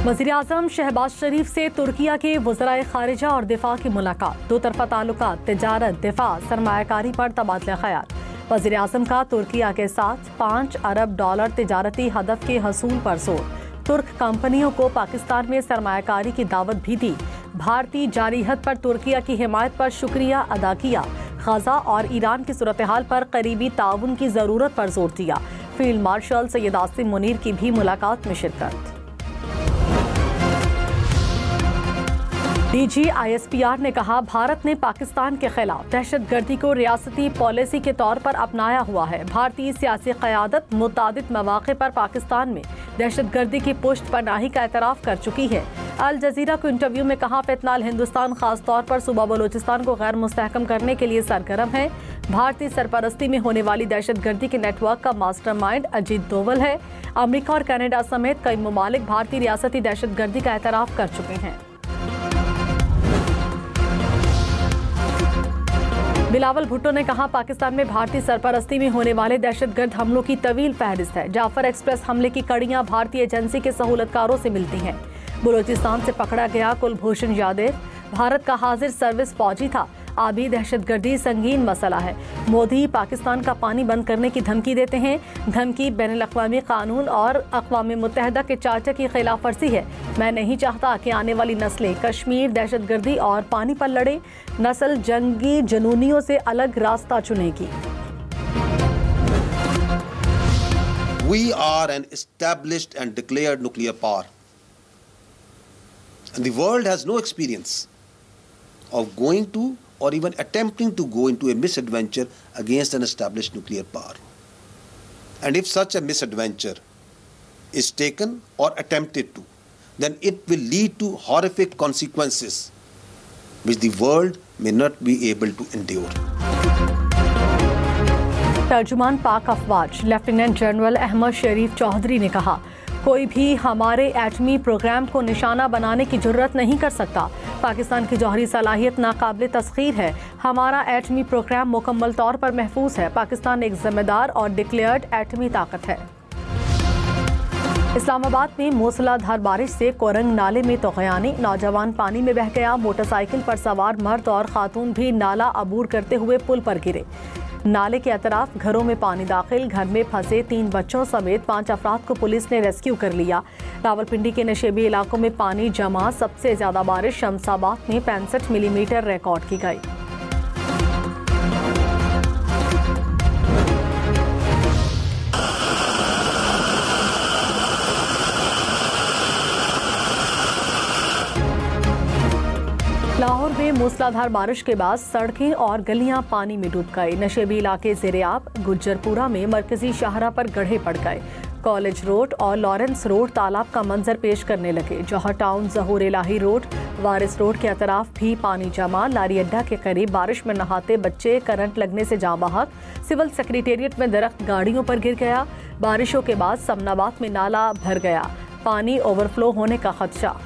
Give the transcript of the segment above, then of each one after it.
वज़ीर-ए-आज़म शहबाज शरीफ से तुर्किया के वज़राए ख़ारिजा और दिफा की मुलाकात। दो तरफ़ा ताल्लुकात, तिजारत, दिफा, सरमायाकारी पर तबादला ख़याल। वज़ीर-ए-आज़म का तुर्किया के साथ $5 अरब तिजारती हदफ के हसूल पर जोर। तुर्क कंपनियों को पाकिस्तान में सरमायाकारी की दावत भी दी। भारतीय जारीहत पर तुर्किया की हिमायत पर शुक्रिया अदा किया। गजा और ईरान की सूरत हाल पर करीबी ताउन की ज़रूरत पर जोर दिया। फील्ड मार्शल सैयद आसिम मुनीर की भी मुलाकात में शिरकत। DG ISPR ने कहा, भारत ने पाकिस्तान के खिलाफ दहशतगर्दी को रियासती पॉलिसी के तौर पर अपनाया हुआ है। भारतीय सियासी क़यादत मुतादिद मौक़े पर पाकिस्तान में दहशतगर्दी की पुष्ट पनाही का एतराफ़ कर चुकी है। अल जज़ीरा को इंटरव्यू में कहा, फितनाल हिंदुस्तान खास तौर पर सूबा बलोचिस्तान को गैर मुस्तहकम करने के लिए सरगर्म है। भारतीय सरपरस्ती में होने वाली दहशतगर्दी के नेटवर्क का मास्टरमाइंड अजीत दोवल है। अमरीका और कनाडा समेत कई ममालिक भारतीय रियासती दहशतगर्दी का एतराफ़ कर चुके हैं। बिलावल भुट्टो ने कहा, पाकिस्तान में भारतीय सरपरस्ती में होने वाले दहशतगर्द हमलों की तवील फहरिस्त है। जाफर एक्सप्रेस हमले की कड़ियां भारतीय एजेंसी के सहूलतकारों से मिलती हैं। बलोचिस्तान से पकड़ा गया कुलभूषण यादव भारत का हाजिर सर्विस फौजी था। आबी दहशतगर्दी संगीन मसला है। मोदी पाकिस्तान का पानी बंद करने की धमकी देते हैं। धमकी बैनुल-अक़वामी कानून और अक़वाम मुत्तहिदा के चार्टर की खिलाफ वर्जी है। मैं नहीं चाहता कि आने वाली नस्लें कश्मीर, दहशतगर्दी और पानी पर लड़े। नस्ल जंगी जनूनियों से अलग रास्ता चुनेगी। We are an established and declared nuclear power. And the world has no experience of going to or even attempting to go into a misadventure against an established nuclear power. And if such a misadventure is taken or attempted to, then it will lead to horrific consequences which the world may not be able to endure. तर्जुमान पाक अफवाज lieutenant general Ahmad शरीफ चौधरी ने कहा, कोई भी हमारे एटमी programme को निशाना बनाने की जुर्रत नहीं कर सकता। पाकिस्तान की जौहरी सलाहियत नाकाबिल तस्खीर है। हमारा एटमी प्रोग्राम मुकम्मल तौर पर महफूज है। पाकिस्तान एक जिम्मेदार और डिक्लेयर्ड एटमी ताकत है। इस्लामाबाद में मूसलाधार बारिश से कोरंग नाले में तौग़यानी, नौजवान पानी में बह गया। मोटरसाइकिल पर सवार मर्द और खातून भी नाला अबूर करते हुए पुल पर गिरे। नाले के अतराफ घरों में पानी दाखिल। घर में फंसे 3 बच्चों समेत 5 अफराद को पुलिस ने रेस्क्यू कर लिया। रावलपिंडी के नशेबी इलाकों में पानी जमा। सबसे ज्यादा बारिश शमसाबाद में 65 मिलीमीटर रिकॉर्ड की गई। लाहौर में मूसलाधार बारिश के बाद सड़कें और गलियां पानी में डूब गई। नशेबी इलाके ज़ेरे-आब। गुज्जरपुरा में मरकजी शाहरा पर गड्ढे पड़ गए। कॉलेज रोड और लॉरेंस रोड तालाब का मंजर पेश करने लगे। जौहर टाउन, ज़हूर इलाही रोड, वारिस रोड के अतराफ भी पानी जमा। लारी अड्डा के करीब बारिश में नहाते बच्चे करंट लगने से जाँ बहक। सिविल सेक्रेटेरिएट में दरख्त गाड़ियों पर गिर गया। बारिशों के बाद समनाबाद में नाला भर गया। पानी ओवरफ्लो होने का खदशा।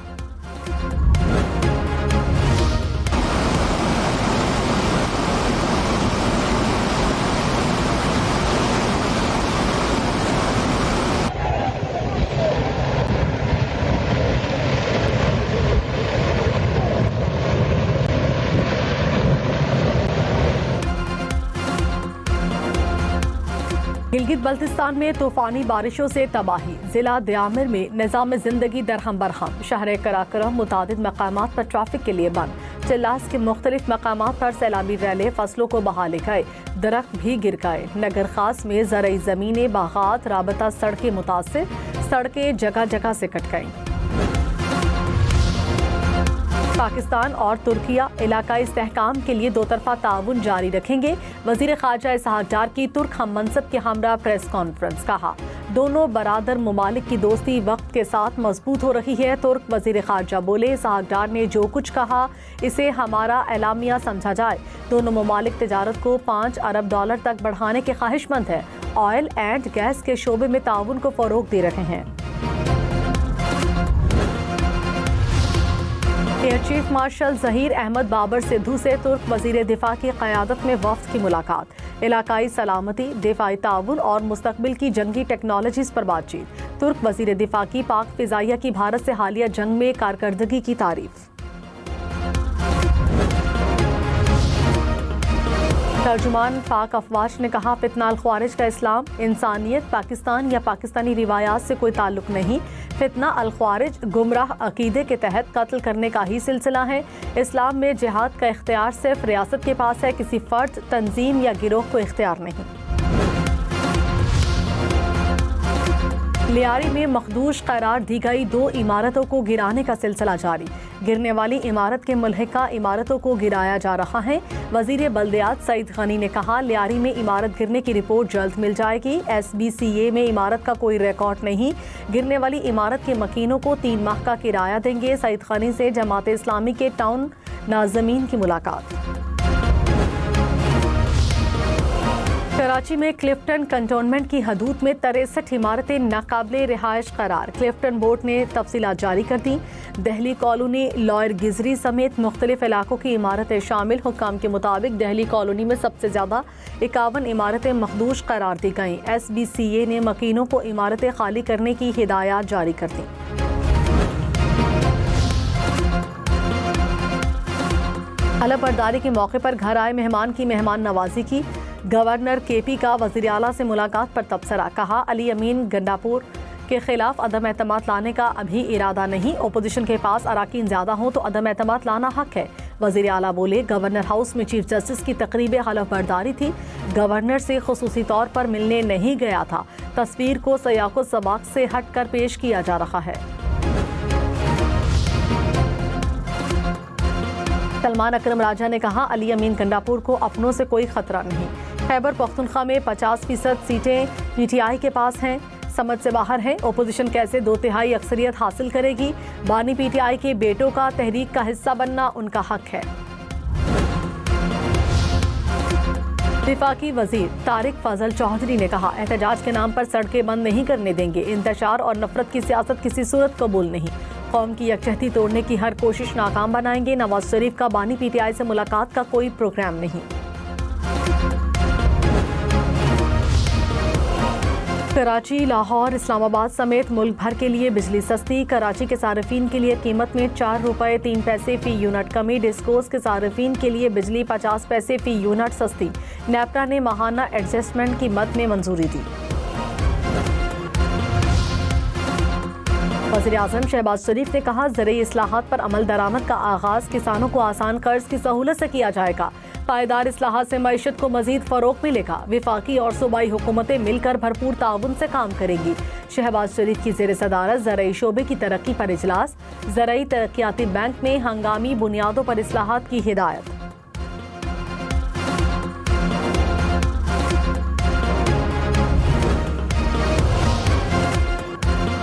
गिलगित बल्तिस्तान में तूफानी बारिशों से तबाही। जिला दयामिर में निज़ाम ज़िंदगी दरहम बरहम। शहर कराकरम मुतादिद मकामात पर ट्रैफिक के लिए बंद। चिल्लास के मुख्तलिफ मकामात पर सैलाबी रैले फसलों को बहा ले गए। दरख्त भी गिर गए। नगर खास में ज़रई ज़मीनें, बागात, राबता सड़कें मुतासिर। सड़कें जगह जगह से कट गईं। पाकिस्तान और तुर्किया इलाकाई इस्तेहकाम के लिए 2 तरफ़ा ताउन जारी रखेंगे। वज़ीर ख़ारजा इसहाक डार की तुर्क हम मनसब के हमरा प्रेस कॉन्फ्रेंस। कहा, दोनों बरादर ममालिक की दोस्ती वक्त के साथ मजबूत हो रही है। तुर्क वज़ीर ख़ारजा बोले, इसहाक डार ने जो कुछ कहा इसे हमारा एलामिया समझा जाए। दोनों ममालिक तिजारत को $5 अरब तक बढ़ाने के ख्वाहिशमंद है। ऑयल एंड गैस के शोबे में ताउन को फ़रोग़ दे रहे हैं। Air chief marshal Zaheer Ahmed Babar Sidhu से तुर्क वज़ीर दिफा की क़यादत में वफ़द की मुलाकात। इलाकाई सलामती, दिफाई ताउन और मुस्तकबिल की जंगी टेक्नोलॉजीज पर बातचीत। तुर्क वजीर दिफा की पाक फिजाइया की भारत से हालिया जंग में कारकर्दगी की तारीफ। तर्जुमान पाक अफवाज ने कहा, फितना अल ख्वारिज का इस्लाम, इंसानियत, पाकिस्तान या पाकिस्तानी रिवायात से कोई ताल्लुक नहीं। फितना अल ख्वारिज गुमराह अकीदे के तहत कत्ल करने का ही सिलसिला है। इस्लाम में जिहाद का इख्तियार सिर्फ रियासत के पास है, किसी फर्द, तंजीम या गिरोह को इख्तियार नहीं। लियारी में मखदूश करार दी गई 2 इमारतों को गिराने का सिलसिला जारी। गिरने वाली इमारत के मुल्हिका इमारतों को गिराया जा रहा है। वजीर बल्दियात सईद गनी ने कहा, लियारी में इमारत गिरने की रिपोर्ट जल्द मिल जाएगी। SBCA में इमारत का कोई रिकॉर्ड नहीं। गिरने वाली इमारत के मकीनों को 3 माह का किराया देंगे। सईद गनी से जमात इस्लामी के टाउन नाज़मीन की मुलाकात। कराची में क्लिफ्टन कंटोनमेंट की हदूद में 63 इमारतें नाकाबिले रिहाइश करार। क्लिफ्टन बोर्ड ने तफसीलात जारी कर दी। दहली कॉलोनी, लॉयर गिजरी समेत मुख्तलिफ इलाकों की इमारतें शामिल। हुक्काम के मुताबिक दहली कॉलोनी में सबसे ज़्यादा 51 इमारतें मखदूश करार दी गईं। SBCA ने मकीनों को इमारतें खाली करने की हिदायत जारी कर दी। हलफ बर्दारी के मौके पर घर आए मेहमान की मेहमान नवाजी की। गवर्नर KP का वज़ीर आला से मुलाकात पर तबसरा। कहा, अली अमीन गंडापुर के खिलाफ अदम एतमाद लाने का अभी इरादा नहीं। ओपोजिशन के पास अराकीन ज़्यादा हों तो अदम एतमाद लाना हक है। वज़ीर आला बोले, गवर्नर हाउस में चीफ जस्टिस की तकरीब हलफ बर्दारी थी। गवर्नर से खुसूसी तौर पर मिलने नहीं गया था। तस्वीर को सयाक़ो सबाक़ से हट कर पेश किया जा रहा है। सलमान अकरम राजा ने कहा, अली अमीन गंडापुर को अपनों से कोई खतरा नहीं। खैबर पख्तूनख्वा में 50% सीटें PTI के पास हैं, समझ से बाहर है। ओपोजिशन कैसे 2/3 अक्सरियत हासिल करेगी? बानी PTI के बेटों का तहरीक का हिस्सा बनना उनका हक है। विफाकी वजीर तारिक फजल चौधरी ने कहा, एहतजाज के नाम पर सड़कें बंद नहीं करने देंगे। इंतशार और नफरत की सियासत किसी सूरत कबूल नहीं। कौम की यकजहती तोड़ने की हर कोशिश नाकाम बनाएंगे। नवाज शरीफ का बानी PTI से मुलाकात का कोई प्रोग्राम नहीं। कराची, लाहौर, इस्लामाबाद समेत मुल्क भर के लिए बिजली सस्ती। कराची के सार्फिन के लिए कीमत में 4 रुपये 3 पैसे फी यूनिट कमी। डिस्कोस के सार्फिन के लिए बिजली 50 पैसे फी यूनिट सस्ती। नेपरा ने माहाना एडजस्टमेंट की मद में मंजूरी दी। वज़ीर आज़म शहबाज शरीफ ने कहा, ज़रूरी इस्लाहात पर अमल दरामद का आगाज़। किसानों को आसान कर्ज की सहूलत से किया जाएगा। पायदार इस्लाहात से मईशत को मजीद फ़रोग़ मिलेगा। विफाकी और सूबाई हुकूमतें मिलकर भरपूर ताउन से काम करेंगी। शहबाज शरीफ की ज़ेर सदारत ज़राई शोबे की तरक्की पर इजलास। ज़राई तरक्याती बैंक में हंगामी बुनियादों पर इस्लाहात की हिदायत।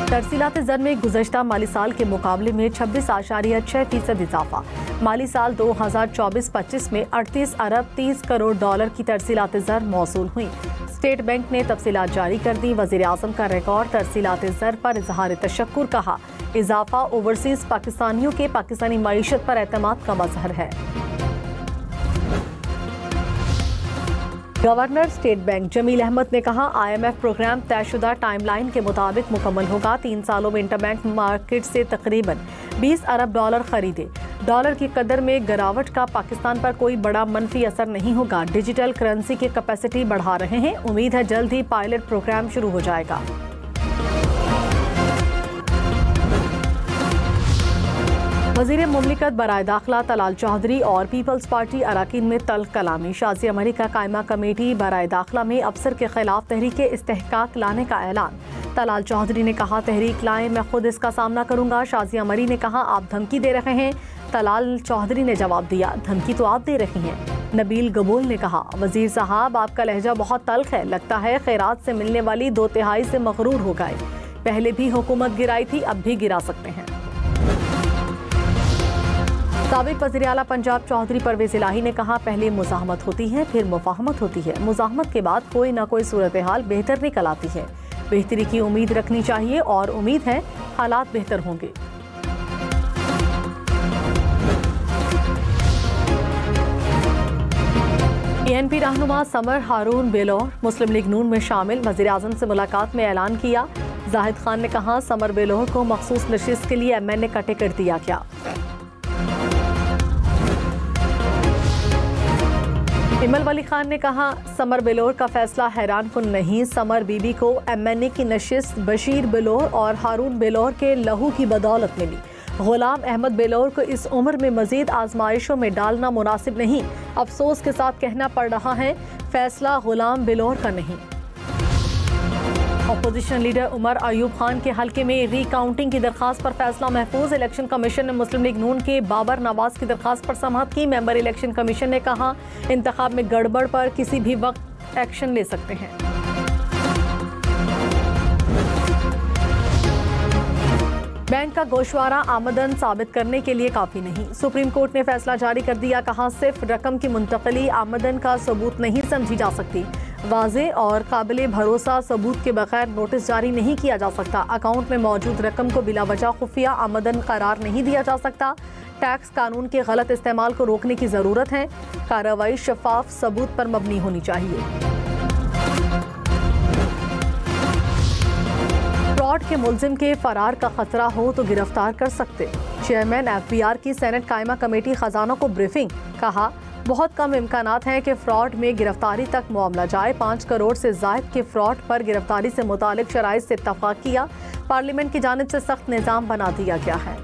तरसीलात ज़र में गुज़श्ता माली साल के मुकाबले में 26.6% इजाफा। माली साल 2024-25 में 38 अरब 30 करोड़ डॉलर की तरसीलात ज़र मौसूल हुई। स्टेट बैंक ने तफसीलात जारी कर दी। वज़ीर आज़म का रिकॉर्ड तरसीलात ज़र पर इजहार तशक्कुर। कहा, इजाफा ओवरसीज़ पाकिस्तानियों के पाकिस्तानी मईशत पर एतमाद का मज़हर है। Governor State Bank Jameel Ahmed ने कहा, IMF प्रोग्राम तयशुदा टाइमलाइन के मुताबिक मुकम्मल होगा। 3 सालों में इंटरबैंक मार्केट से तकरीबन 20 अरब डॉलर खरीदे। डॉलर की कदर में गिरावट का पाकिस्तान पर कोई बड़ा मनफी असर नहीं होगा। डिजिटल करेंसी की कैपेसिटी बढ़ा रहे हैं। उम्मीद है जल्द ही पायलट प्रोग्राम शुरू हो जाएगा। वज़ीर मुमलिकत बराए दाखिला तलाल चौधरी और पीपल्स पार्टी अराकीन में तल्ख कलामी। शाज़ी अमरी का कायमा कमेटी बराए दाखिला में अफसर के खिलाफ तहरीक इस्तेहकाक लाने का ऐलान। तलाल चौधरी ने कहा, तहरीक लाएं, मैं खुद इसका सामना करूंगा। शाज़ी अमरी ने कहा, आप धमकी दे रहे हैं। तलाल चौधरी ने जवाब दिया, धमकी तो आप दे रही हैं। नबील गबूल ने कहा, वज़ीर साहब आपका लहजा बहुत तल्ख है। लगता है खैरात से मिलने वाली 2/3 से मगरूर हो गए। पहले भी हुकूमत गिराई थी, अब भी गिरा सकते हैं। साबिक वज़ीर आला पंजाब चौधरी परवेज़ इलाही ने कहा, पहले मुज़ाहमत होती है, फिर मुफाहमत होती है। मुज़ाहमत के बाद कोई ना कोई सूरत हाल बेहतर निकल आती है। बेहतरी की उम्मीद रखनी चाहिए और उम्मीद है हालात बेहतर होंगे। ANP रहनुमा समर हारून बेलोर मुस्लिम लीग नून में शामिल। वज़ीर-ए-आज़म से मुलाकात में ऐलान किया। जाहिद खान ने कहा, समर बेलोर को मखसूस नशिस्त के लिए MN ने टिकट दिया क्या। इमल वली खान ने कहा, समर बेलोर का फैसला हैरान कुन नहीं। समर बीबी को MNA की नशिस्त बशीर बेलोर और हारून बेलोर के लहू की बदौलत मिली। गुलाम अहमद बेलोर को इस उम्र में मजीद आजमाइशों में डालना मुनासिब नहीं। अफसोस के साथ कहना पड़ रहा है, फैसला गुलाम बेलोर का नहीं। अपोजिशन लीडर उमर अयूब खान के हल्के में रीकाउंटिंग की दरखास्त पर फैसला महफूज। इलेक्शन कमीशन ने मुस्लिम लीग नून के बाबर नवाज की दरखास्त पर समाअत की। मेंबर इलेक्शन कमीशन ने कहा, इंतखाब में गड़बड़ पर किसी भी वक्त एक्शन ले सकते हैं। बैंक का गोशवारा आमदन साबित करने के लिए काफ़ी नहीं। सुप्रीम कोर्ट ने फैसला जारी कर दिया। कहा, सिर्फ रकम की मुंतकली आमदन का सबूत नहीं समझी जा सकती। वाज़े और काबिल भरोसा सबूत के बगैर नोटिस जारी नहीं किया जा सकता। अकाउंट में मौजूद रकम को बिला वजह खुफिया आमदन करार नहीं दिया जा सकता। टैक्स कानून के गलत इस्तेमाल को रोकने की ज़रूरत है। कार्रवाई शफाफ सबूत पर मबनी होनी चाहिए। फ्रॉड के मुल्जिम के फरार का खतरा हो तो गिरफ्तार कर सकते। चेयरमैन FBR की सेनेट कायमा कमेटी खजाना को ब्रीफिंग। कहा, बहुत कम इम्कानात हैं कि फ्रॉड में गिरफ्तारी तक मामला जाए। 5 करोड़ से ज़ायद के फ्रॉड पर गिरफ्तारी से मुतालिक शराइत से इत्तफाक किया। पार्लियामेंट की जानिब से सख्त निज़ाम बना दिया गया है।